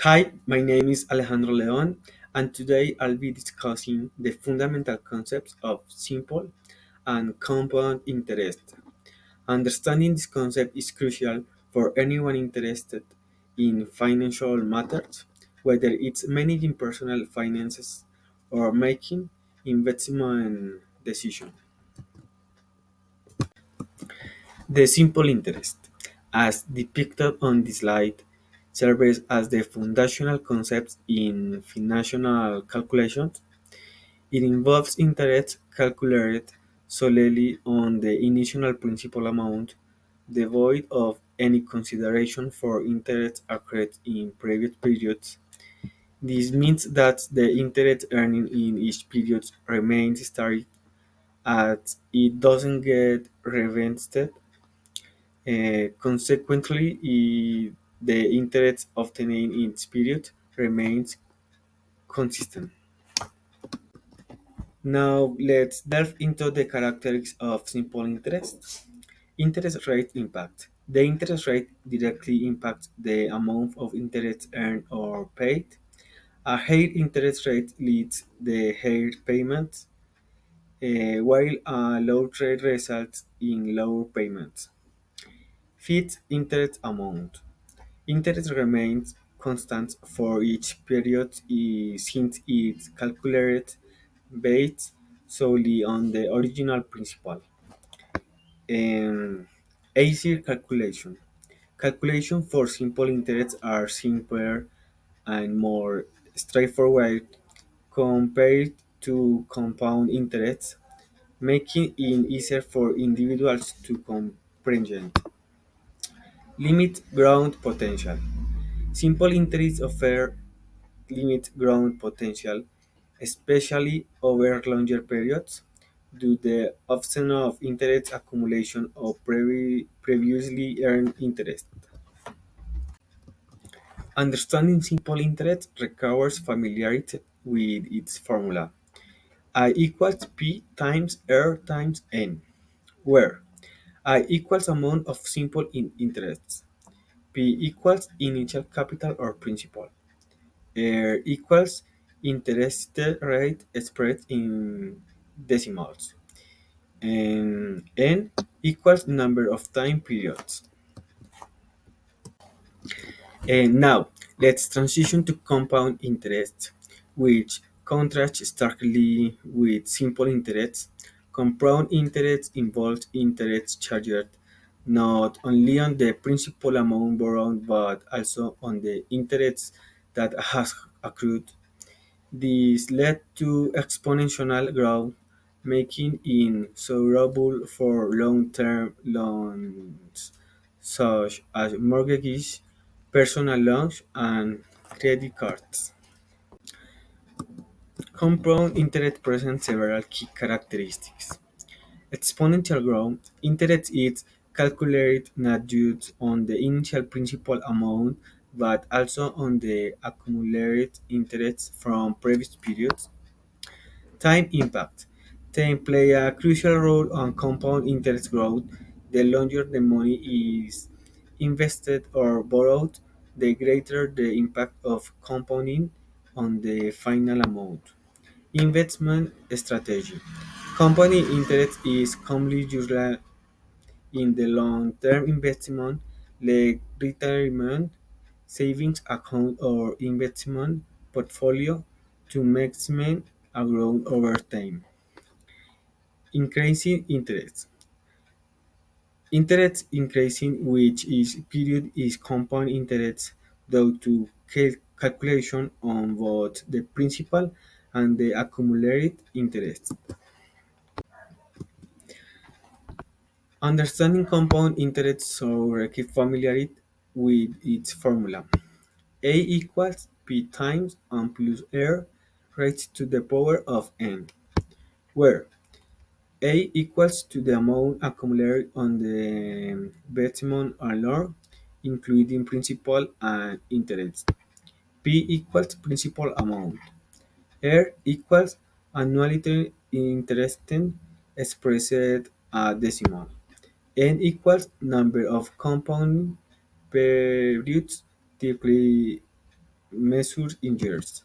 Hi, my name is Alejandro Leon, and today I'll be discussing the fundamental concepts of simple and compound interest. Understanding this concept is crucial for anyone interested in financial matters, whether it's managing personal finances or making investment decisions. The simple interest, as depicted on this slide, serves as the foundational concept in financial calculations. It involves interest calculated solely on the initial principal amount, devoid of any consideration for interest accrued in previous periods. This means that the interest earned in each period remains static as it doesn't get reinvested. Consequently, the interest obtained in each period remains consistent. Now, let's delve into the characteristics of simple interest. Interest rate impact. The interest rate directly impacts the amount of interest earned or paid. A higher interest rate leads the higher payments, while a low rate results in lower payments. Fixed interest amount. Interest remains constant for each period since it's calculated based solely on the original principal. Um, Easier calculation. Calculation for simple interests are simpler and more straightforward compared to compound interests, making it easier for individuals to comprehend. Limit ground potential. Simple interests offer limit growth potential, especially over longer periods, due to the absence of interest accumulation of previously earned interest. Understanding simple interest requires familiarity with its formula. I equals P times R times N, where I equals amount of simple interests, P equals initial capital or principal, equals interest rate expressed in decimals, and n equals number of time periods. And now let's transition to compound interest, which contrasts starkly with simple interest. Compound interest involves interest charged not only on the principal amount borrowed but also on the interest that has accrued. This led to exponential growth, making it suitable for long-term loans such as mortgages, personal loans, and credit cards. Compound interest presents several key characteristics. Exponential growth. Interest is calculated not just on the initial principal amount but also on the accumulated interest from previous periods. Time impact. Time play a crucial role on compound interest growth. The longer the money is invested or borrowed, the greater the impact of compounding on the final amount. Investment strategy. Compounding interest is commonly used in the long-term investment like retirement savings account or investment portfolio to maximize a growth over time. Increasing interest. Interest increasing which is period is compound interest due to calculation on both the principal and the accumulated interest. Understanding compound interest so keep familiar with its formula. A equals P times n plus R raised to the power of n, where A equals to the amount accumulated on the investment loan, including principal and interest. P equals principal amount. R equals annuality interest expressed a decimal. N equals number of compound periods typically measured in years.